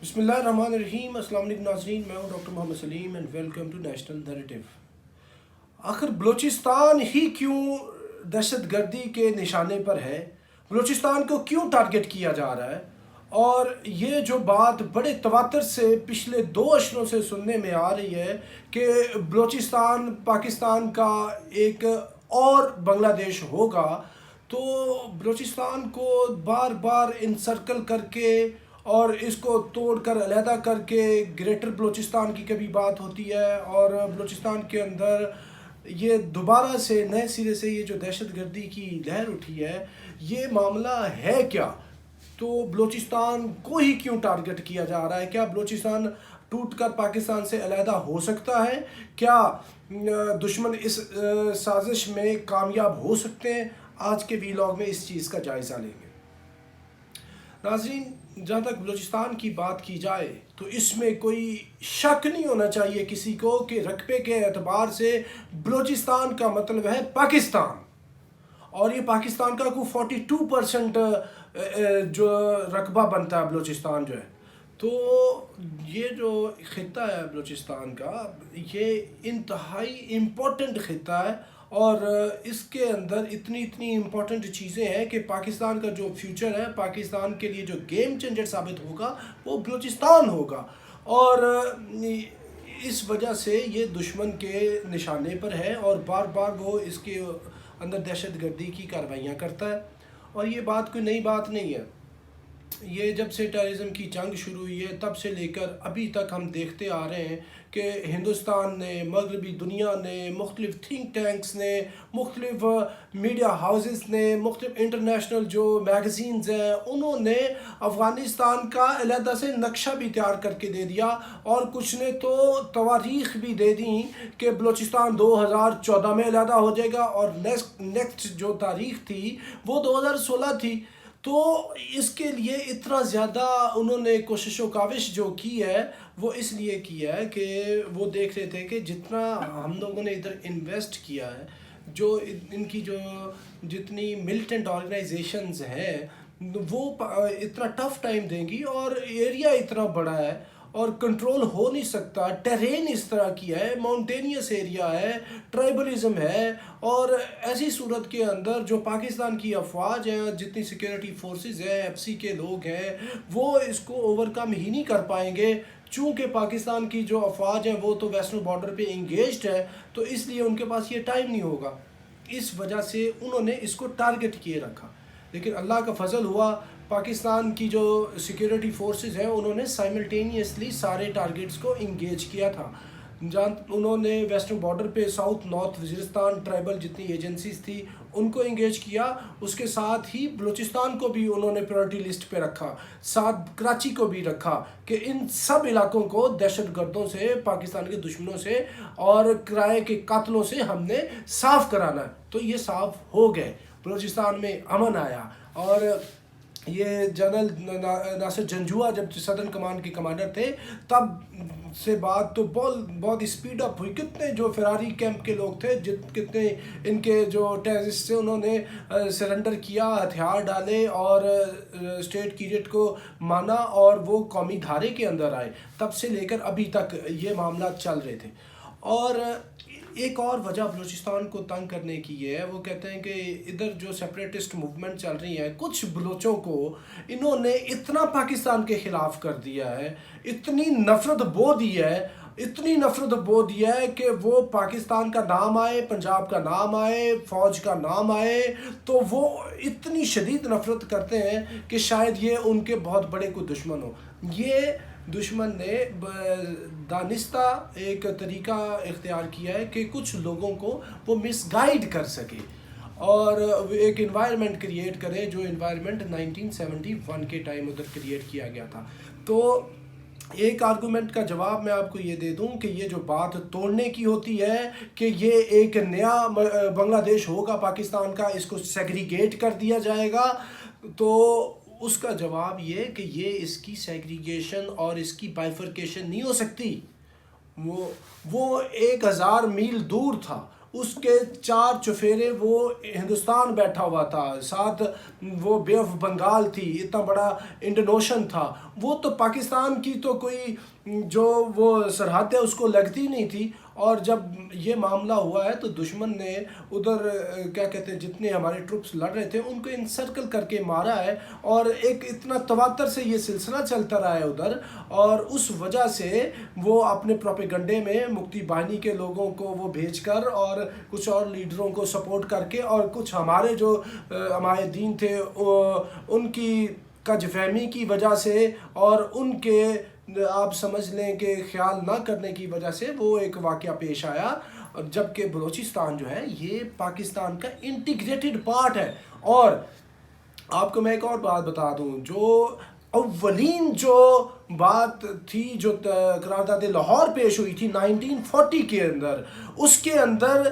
بسم اللہ الرحمن الرحیم۔ السلام علیکم ناظرین، میں ہوں doctor Mohammad Saleem and welcome to national narrative. آخر بلوچستان ہی کیوں دہشت گردی کے نشانے پر ہے؟ بلوچستان کو کیوں ٹارگٹ کیا جا رہا ہے؟ اور یہ جو بات بڑے تواتر سے پچھلے 2 اشروں سے سننے میں آ رہی ہے کہ بلوچستان پاکستان کا ایک اور بنگلہ دیش ہوگا، تو بلوچستان کو بار بار انسرکل کر کے اور اس کو توڑ کر علیحدہ کر کے گریٹر بلوچستان کی کبھی بات ہوتی ہے، اور بلوچستان کے اندر یہ دوبارہ سے نئے سرے سے یہ جو دہشت گردی کی لہر اٹھی ہے، یہ معاملہ ہے کیا؟ تو بلوچستان کو ہی کیوں ٹارگٹ کیا جا رہا ہے؟ کیا بلوچستان ٹوٹ کر پاکستان سے علیحدہ ہو سکتا ہے؟ کیا دشمن اس سازش میں کامیاب ہو سکتے ہیں؟ آج کے ویلاگ میں اس چیز کا جائزہ لیں گے۔ ناظرین، جہاں تک بلوچستان کی بات کی جائے تو اس میں کوئی شک نہیں ہونا چاہیے کسی کو کہ رقبے کے اعتبار سے بلوچستان کا مطلب ہے پاکستان، اور یہ پاکستان کا کوئی 42% جو رقبہ بنتا ہے بلوچستان جو ہے۔ تو یہ جو خطہ ہے بلوچستان کا، یہ انتہائی امپورٹنٹ خطہ ہے، اور اس کے اندر اتنی امپورٹنٹ چیزیں ہیں کہ پاکستان کا جو فیوچر ہے، پاکستان کے لیے جو گیم چینجر ثابت ہوگا وہ بلوچستان ہوگا، اور اس وجہ سے یہ دشمن کے نشانے پر ہے، اور بار بار وہ اس کے اندر دہشت گردی کی کارروائیاں کرتا ہے۔ اور یہ بات کوئی نئی بات نہیں ہے، یہ جب سے ٹیررزم کی جنگ شروع ہوئی ہے تب سے لے کر ابھی تک ہم دیکھتے آ رہے ہیں کہ ہندوستان نے، مغربی دنیا نے، مختلف تھنک ٹینکس نے، مختلف میڈیا ہاؤسز نے، مختلف انٹرنیشنل جو میگزینز ہیں، انہوں نے افغانستان کا علیحدہ سے نقشہ بھی تیار کر کے دے دیا، اور کچھ نے تو تواریخ بھی دے دیں کہ بلوچستان 2014 میں علیحدہ ہو جائے گا، اور نیکسٹ جو تاریخ تھی وہ 2016 تھی۔ تو اس کے لیے اتنا زیادہ انہوں نے کوشش و کاوش جو کی ہے وہ اس لیے کی ہے کہ وہ دیکھ رہے تھے کہ جتنا ہم لوگوں نے ادھر انویسٹ کیا ہے، جو ان کی جو جتنی ملٹنٹ آرگنائزیشنز ہیں، وہ اتنا ٹف ٹائم دیں گی، اور ایریا اتنا بڑا ہے اور کنٹرول ہو نہیں سکتا، ٹیرین اس طرح کی ہے، ماؤنٹینیس ایریا ہے، ٹرائبلزم ہے، اور ایسی صورت کے اندر جو پاکستان کی افواج ہیں، جتنی سیکیورٹی فورسز ہیں، ایف سی کے لوگ ہیں، وہ اس کو اوور کم ہی نہیں کر پائیں گے، چونکہ پاکستان کی جو افواج ہیں وہ تو ویسٹرن بارڈر پہ انگیجڈ ہے، تو اس لیے ان کے پاس یہ ٹائم نہیں ہوگا، اس وجہ سے انہوں نے اس کو ٹارگٹ کیے رکھا۔ لیکن اللہ کا فضل ہوا، پاکستان کی جو سیکیورٹی فورسز ہیں انہوں نے سائملٹینیسلی سارے ٹارگٹس کو انگیج کیا تھا۔ جہاں انہوں نے ویسٹرن بارڈر پہ ساؤتھ نارتھ وزیرستان ٹرائبل جتنی ایجنسیز تھی ان کو انگیج کیا، اس کے ساتھ ہی بلوچستان کو بھی انہوں نے پریورٹی لسٹ پہ رکھا، ساتھ کراچی کو بھی رکھا کہ ان سب علاقوں کو دہشت گردوں سے، پاکستان کے دشمنوں سے اور کرائے کے قاتلوں سے ہم نے صاف کرانا ہے۔ تو یہ صاف ہو گئے، بلوچستان میں امن آیا، اور یہ جنرل ناصر جنجوعہ جب سدرن کمانڈ کے کمانڈر تھے تب سے بات تو بہت اسپیڈ اپ ہوئی، کتنے جو فراری کیمپ کے لوگ تھے، کتنے ان کے جو ٹیررسٹ تھے انہوں نے سرنڈر کیا، ہتھیار ڈالے اور اسٹیٹ کیڈٹ کو مانا، اور وہ قومی دھارے کے اندر آئے، تب سے لے کر ابھی تک یہ معاملات چل رہے تھے۔ اور ایک اور وجہ بلوچستان کو تنگ کرنے کی یہ ہے، وہ کہتے ہیں کہ ادھر جو سیپریٹسٹ موومنٹ چل رہی ہے، کچھ بلوچوں کو انہوں نے اتنا پاکستان کے خلاف کر دیا ہے، اتنی نفرت بو دی ہے، اتنی نفرت بو دی ہے کہ وہ پاکستان کا نام آئے، پنجاب کا نام آئے، فوج کا نام آئے تو وہ اتنی شدید نفرت کرتے ہیں کہ شاید یہ ان کے بہت بڑے کوئی دشمن ہو۔ یہ دشمن نے دانستہ ایک طریقہ اختیار کیا ہے کہ کچھ لوگوں کو وہ مس گائیڈ کر سکے، اور ایک انوائرمنٹ کریٹ کرے، جو انوائرمنٹ 1971 کے ٹائم ادھر کریٹ کیا گیا تھا۔ تو ایک آرگومنٹ کا جواب میں آپ کو یہ دے دوں کہ یہ جو بات توڑنے کی ہوتی ہے کہ یہ ایک نیا بنگلہ دیش ہوگا پاکستان کا، اس کو سیگریگیٹ کر دیا جائے گا، تو اس کا جواب یہ کہ یہ اس کی سیگریگیشن اور اس کی بائیفرکیشن نہیں ہو سکتی۔ وہ 1000 میل دور تھا، اس کے 4 چفیرے وہ ہندوستان بیٹھا ہوا تھا، ساتھ وہ بے آف بنگال تھی، اتنا بڑا انڈین اوشن تھا، وہ تو پاکستان کی تو کوئی جو وہ سرحد ہے اس کو لگتی نہیں تھی۔ اور جب یہ معاملہ ہوا ہے تو دشمن نے ادھر کیا کہتے ہیں جتنے ہمارے ٹروپس لڑ رہے تھے ان کو انسرکل کر کے مارا ہے، اور ایک اتنا تواتر سے یہ سلسلہ چلتا رہا ہے ادھر، اور اس وجہ سے وہ اپنے پروپیگنڈے میں مکتی باہنی کے لوگوں کو وہ بھیج کر اور کچھ اور لیڈروں کو سپورٹ کر کے اور کچھ ہمارے جو ہمارے دین تھے ان کی کج فہمی کی وجہ سے اور ان کے آپ سمجھ لیں کہ خیال نہ کرنے کی وجہ سے وہ ایک واقعہ پیش آیا، جبکہ بلوچستان جو ہے یہ پاکستان کا انٹیگریٹڈ پارٹ ہے۔ اور آپ کو میں ایک اور بات بتا دوں، جو اولین جو بات تھی جو قرارداد لاہور پیش ہوئی تھی 1940 کے اندر، اس کے اندر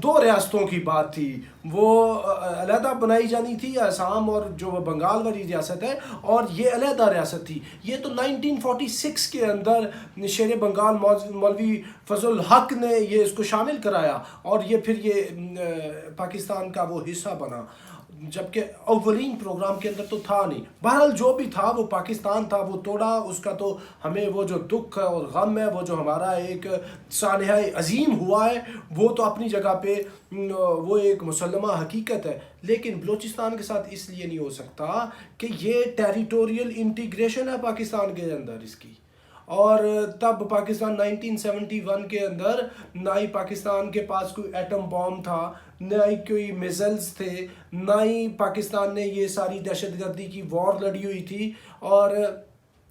2 ریاستوں کی بات تھی، وہ علیحدہ بنائی جانی تھی آسام اور جو بنگال والی ریاست ہے، اور یہ علیحدہ ریاست تھی۔ یہ تو 1946 کے اندر شیر بنگال مولوی فضل الحق نے یہ اس کو شامل کرایا، اور یہ پھر یہ پاکستان کا وہ حصہ بنا، جبکہ اولین پروگرام کے اندر تو تھا نہیں۔ بہرحال جو بھی تھا وہ پاکستان تھا، وہ توڑا، اس کا تو ہمیں وہ جو دکھ اور غم ہے، وہ جو ہمارا ایک سانحہ عظیم ہوا ہے، وہ تو اپنی جگہ پہ وہ ایک مسلمہ حقیقت ہے، لیکن بلوچستان کے ساتھ اس لیے نہیں ہو سکتا کہ یہ ٹیریٹوریل انٹیگریشن ہے پاکستان کے اندر اس کی۔ اور تب پاکستان 1971 کے اندر نہ ہی پاکستان کے پاس کوئی ایٹم بام تھا، نہ ہی کوئی میزلز تھے، نہ ہی پاکستان نے یہ ساری دہشت گردی کی وار لڑی ہوئی تھی، اور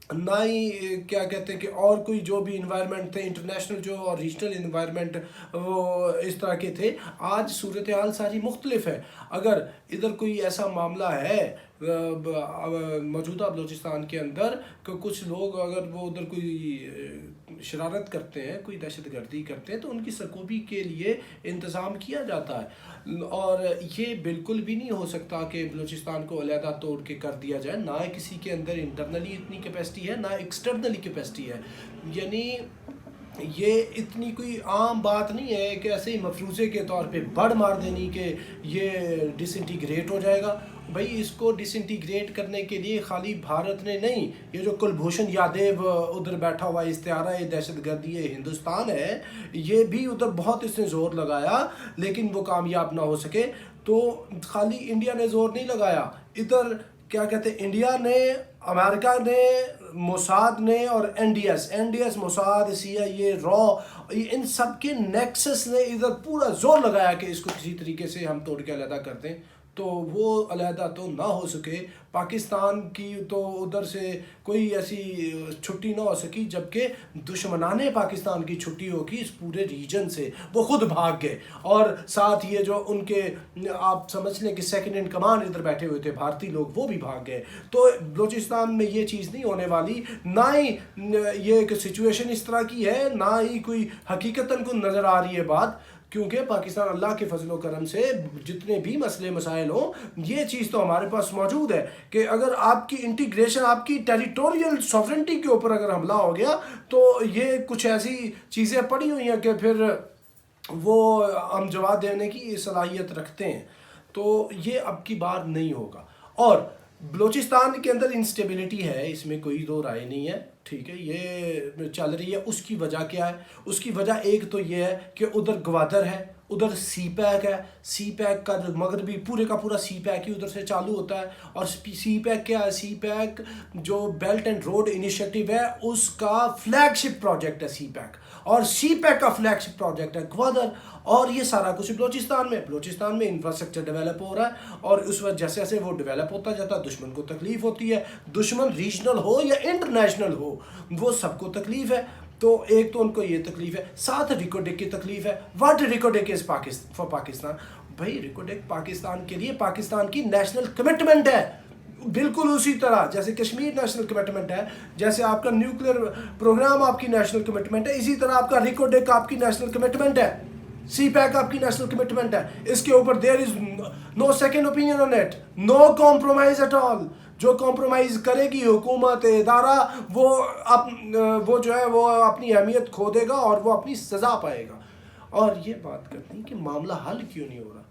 نہ ہی کیا کہتے ہیں کہ اور کوئی جو بھی انوائرمنٹ تھے انٹرنیشنل جو اور ریجنل انوائرمنٹ وہ اس طرح کے تھے۔ آج صورتحال ساری مختلف ہے۔ اگر ادھر کوئی ایسا معاملہ ہے موجودہ بلوچستان کے اندر کہ کچھ لوگ اگر وہ ادھر کوئی شرارت کرتے ہیں، کوئی دہشت گردی کرتے ہیں، تو ان کی سرکوبی کے لیے انتظام کیا جاتا ہے، اور یہ بالکل بھی نہیں ہو سکتا کہ بلوچستان کو علیحدہ توڑ کے کر دیا جائے۔ نہ کسی کے اندر انٹرنلی اتنی کیپیسٹی ہے، نہ ایکسٹرنلی کیپیسٹی ہے، یعنی یہ اتنی کوئی عام بات نہیں ہے کہ ایسے ہی مفروضے کے طور پہ بڑھ مار دینی کہ یہ ڈس انٹیگریٹ ہو جائے گا۔ بھائی اس کو ڈس انٹیگریٹ کرنے کے لیے خالی بھارت نے نہیں، یہ جو کلبھوشن یادیو ادھر بیٹھا ہوا استعارہ دہشت گردی ہندوستان ہے، یہ بھی ادھر بہت اس نے زور لگایا لیکن وہ کامیاب نہ ہو سکے۔ تو خالی انڈیا نے زور نہیں لگایا، ادھر کیا کہتے ہیں انڈیا نے، امریکہ نے، موساد نے اور این ڈی ایس موساد سی آئی اے را، ان سب کے نیکسس نے ادھر پورا زور لگایا کہ اس کو کسی طریقے سے ہم توڑ کے علیحدہ کر دیں، تو وہ علیحدہ تو نہ ہو سکے۔ پاکستان کی تو ادھر سے کوئی ایسی چھٹی نہ ہو سکی، جبکہ دشمنان پاکستان کی چھٹی ہوگی اس پورے ریجن سے، وہ خود بھاگ گئے، اور ساتھ یہ جو ان کے آپ سمجھ لیں کہ سیکنڈ ان کمانڈ ادھر بیٹھے ہوئے تھے بھارتی لوگ، وہ بھی بھاگ گئے۔ تو بلوچستان میں یہ چیز نہیں ہونے والی، نہ ہی یہ ایک سچویشن اس طرح کی ہے، نہ ہی کوئی حقیقتاً کو نظر آ رہی ہے بات، کیونکہ پاکستان اللہ کے فضل و کرم سے جتنے بھی مسئلے مسائل ہوں، یہ چیز تو ہمارے پاس موجود ہے کہ اگر آپ کی انٹیگریشن، آپ کی ٹیریٹوریل سوورنٹی کے اوپر اگر حملہ ہو گیا تو یہ کچھ ایسی چیزیں پڑی ہوئی ہیں کہ پھر وہ ہم جواب دینے کی صلاحیت رکھتے ہیں، تو یہ اب کی بار نہیں ہوگا۔ اور بلوچستان کے اندر انسٹیبلٹی ہے، اس میں کوئی دو رائے نہیں ہے، ٹھیک ہے، یہ چل رہی ہے۔ اس کی وجہ کیا ہے؟ اس کی وجہ ایک تو یہ ہے کہ ادھر گوادر ہے، ادھر سی پیک ہے، سی پیک کا مغربی پورے کا پورا سی پیک ہی ادھر سے چالو ہوتا ہے، اور سی پیک کیا ہے؟ سی پیک جو بیلٹ اینڈ روڈ انیشیٹو ہے اس کا فلیگ شپ پروجیکٹ ہے سی پیک، اور سی پیک کا فلیگ شپ پروجیکٹ ہے گوادر، اور یہ سارا کچھ بلوچستان میں انفراسٹرکچر ڈیولپ ہو رہا ہے، اور اس وقت جیسے جیسے وہ ڈیولپ ہوتا جاتا ہے دشمن کو تکلیف ہوتی ہے، دشمن ریجنل ہو یا انٹرنیشنل ہو، وہ سب کو تکلیف ہے۔ تو ایک تو ان کو یہ تکلیف ہے، ساتھ ریکوڈک کی تکلیف ہے۔ What Reko Diq is for Pakistan? بھائی ریکوڈک پاکستان کے لیے پاکستان کی نیشنل کمٹمنٹ ہے، بالکل اسی طرح جیسے کشمیر نیشنل کمٹمنٹ ہے، جیسے آپ کا نیوکلیئر پروگرام آپ کی نیشنل کمٹمنٹ ہے، اسی طرح آپ کا ریکوڈک آپ کی نیشنل کمٹمنٹ ہے، سی پیک آپ کی نیشنل کمٹمنٹ ہے۔ اس کے اوپر there is no second opinion on it, no compromise at all. جو کمپرومائز کرے گی حکومت ادارہ، وہ جو ہے وہ اپنی اہمیت کھو دے گا اور وہ اپنی سزا پائے گا۔ اور یہ بات کرتے ہیں کہ معاملہ حل کیوں نہیں ہو رہا.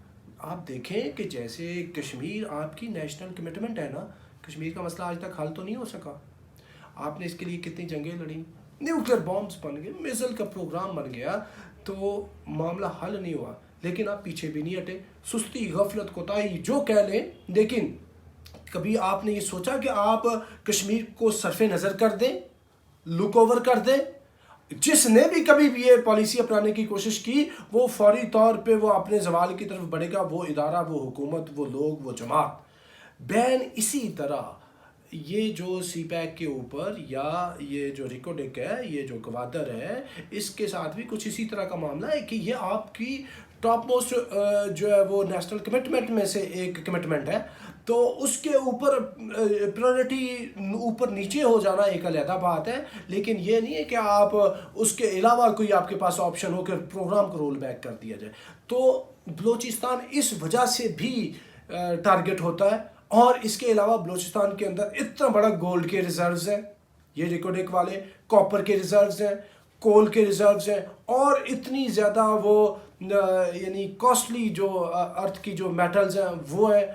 آپ دیکھیں کہ جیسے کشمیر آپ کی نیشنل کمٹمنٹ ہے نا, کشمیر کا مسئلہ آج تک حل تو نہیں ہو سکا. آپ نے اس کے لیے کتنی جنگیں لڑیں, نیوکلیر بامبس بن گئے, میزل کا پروگرام بن گیا, تو معاملہ حل نہیں ہوا. لیکن آپ پیچھے بھی نہیں ہٹے, سستی, غفلت, کوتاہی جو کہہ لیں, لیکن کبھی آپ نے یہ سوچا کہ آپ کشمیر کو صرف نظر کر دیں, لک اوور کر دیں؟ جس نے بھی کبھی بھی یہ پالیسی اپنانے کی کوشش کی وہ فوری طور پہ وہ اپنے زوال کی طرف بڑھے گا, وہ ادارہ, وہ حکومت, وہ لوگ, وہ جماعت. بین اسی طرح یہ جو سی پیک کے اوپر یا یہ جو ریکوڈک ہے, یہ جو گوادر ہے, اس کے ساتھ بھی کچھ اسی طرح کا معاملہ ہے کہ یہ آپ کی ٹاپ موسٹ جو ہے وہ نیشنل کمٹمنٹ میں سے ایک کمٹمنٹ ہے, تو اس کے اوپر پریورٹی اوپر نیچے ہو جانا ایک علیحدہ بات ہے. لیکن یہ نہیں ہے کہ آپ اس کے علاوہ کوئی آپ کے پاس آپشن ہو کہ پروگرام کو رول بیک کر دیا جائے. تو بلوچستان اس وجہ سے بھی ٹارگٹ ہوتا ہے. اور اس کے علاوہ بلوچستان کے اندر اتنا بڑا گولڈ کے ریزروز ہیں, یہ ریکوڈک والے, کاپر کے ریزروز ہیں, کول کے ریزروز ہیں, اور اتنی زیادہ وہ یعنی کاسٹلی جو ارتھ کی جو میٹلز ہیں وہ ہیں,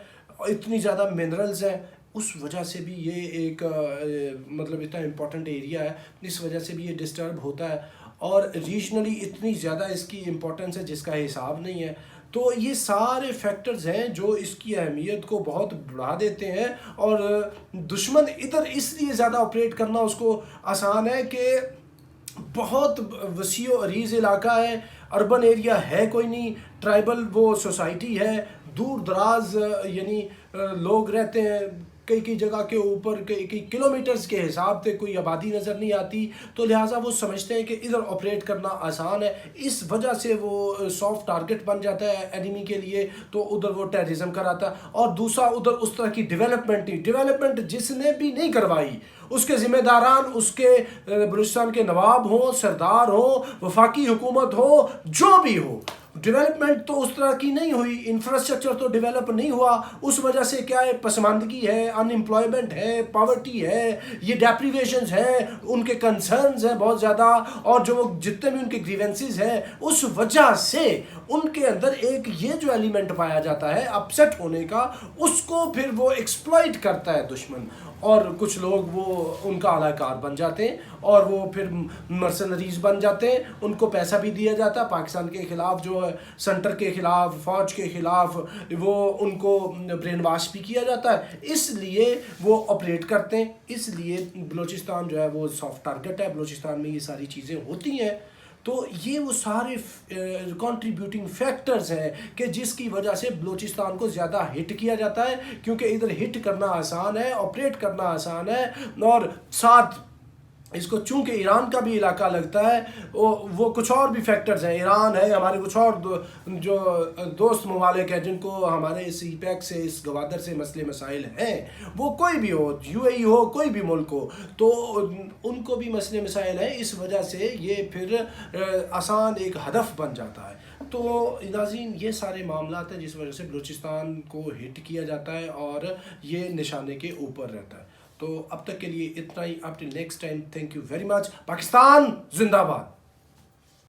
اتنی زیادہ منرلز ہیں. اس وجہ سے بھی یہ ایک مطلب اتنا امپورٹنٹ ایریا ہے, اس وجہ سے بھی یہ ڈسٹرب ہوتا ہے, اور ریجنلی اتنی زیادہ اس کی امپورٹنس ہے جس کا حساب نہیں ہے. تو یہ سارے فیکٹرز ہیں جو اس کی اہمیت کو بہت بڑھا دیتے ہیں, اور دشمن ادھر اس لیے زیادہ آپریٹ کرنا اس کو آسان ہے کہ بہت وسیع و عریض علاقہ ہے, اربن ایریا ہے کوئی نہیں, ٹرائبل وہ سوسائٹی ہے, دور دراز یعنی لوگ رہتے ہیں, کئی جگہ کے اوپر کئی کلومیٹرز کے حساب سے کوئی آبادی نظر نہیں آتی, تو لہٰذا وہ سمجھتے ہیں کہ ادھر آپریٹ کرنا آسان ہے. اس وجہ سے وہ سافٹ ٹارگٹ بن جاتا ہے اینیمی کے لیے, تو ادھر وہ ٹیررزم کراتا ہے. اور دوسرا ادھر اس طرح کی ڈیولپمنٹ جس نے بھی نہیں کروائی, اس کے ذمہ داران اس کے بلوچستان کے نواب ہوں, سردار ہوں, وفاقی حکومت ہو, جو بھی ہو, ڈیولپمنٹ تو اس طرح کی نہیں ہوئی, انفراسٹرکچر تو ڈیولپ نہیں ہوا. اس وجہ سے کیا ہے, پسماندگی ہے, ان امپلائمنٹ ہے, پاورٹی ہے, یہ ڈیپریویشنز ہیں, ان کے کنسرنز ہیں بہت زیادہ, اور جو جتنے بھی ان کے گریونسز ہیں, اس وجہ سے ان کے اندر ایک یہ جو ایلیمنٹ پایا جاتا ہے اپسیٹ ہونے کا, اس کو پھر وہ ایکسپلائٹ کرتا ہے دشمن, اور کچھ لوگ وہ ان کا اعلی کار بن جاتے ہیں, اور وہ پھر مرسنریز بن جاتے ہیں. ان کو پیسہ بھی دیا جاتا ہے پاکستان کے خلاف, جو ہے سینٹر کے خلاف, فوج کے خلاف, وہ ان کو برین واش بھی کیا جاتا ہے. اس لیے وہ آپریٹ کرتے ہیں. اس لیے بلوچستان جو ہے وہ سافٹ ٹارگٹ ہے, بلوچستان میں یہ ساری چیزیں ہوتی ہیں. تو یہ وہ سارے کنٹریبیوٹنگ فیکٹرز ہیں کہ جس کی وجہ سے بلوچستان کو زیادہ ہٹ کیا جاتا ہے, کیونکہ ادھر ہٹ کرنا آسان ہے, آپریٹ کرنا آسان ہے, اور ساتھ اس کو چونکہ ایران کا بھی علاقہ لگتا ہے, وہ کچھ اور بھی فیکٹرز ہیں. ایران ہے, ہمارے کچھ اور جو دوست ممالک ہیں جن کو ہمارے سی پیک سے, اس گوادر سے مسئلے مسائل ہیں, وہ کوئی بھی ہو, یو اے ای ہو, کوئی بھی ملک ہو, تو ان کو بھی مسئلے مسائل ہیں. اس وجہ سے یہ پھر آسان ایک ہدف بن جاتا ہے. تو ناظرین, یہ سارے معاملات ہیں جس وجہ سے بلوچستان کو ہٹ کیا جاتا ہے اور یہ نشانے کے اوپر رہتا ہے. تو اب تک کے لیے اتنا ہی. Up till next time, thank you very much. Pakistan زندہ باد.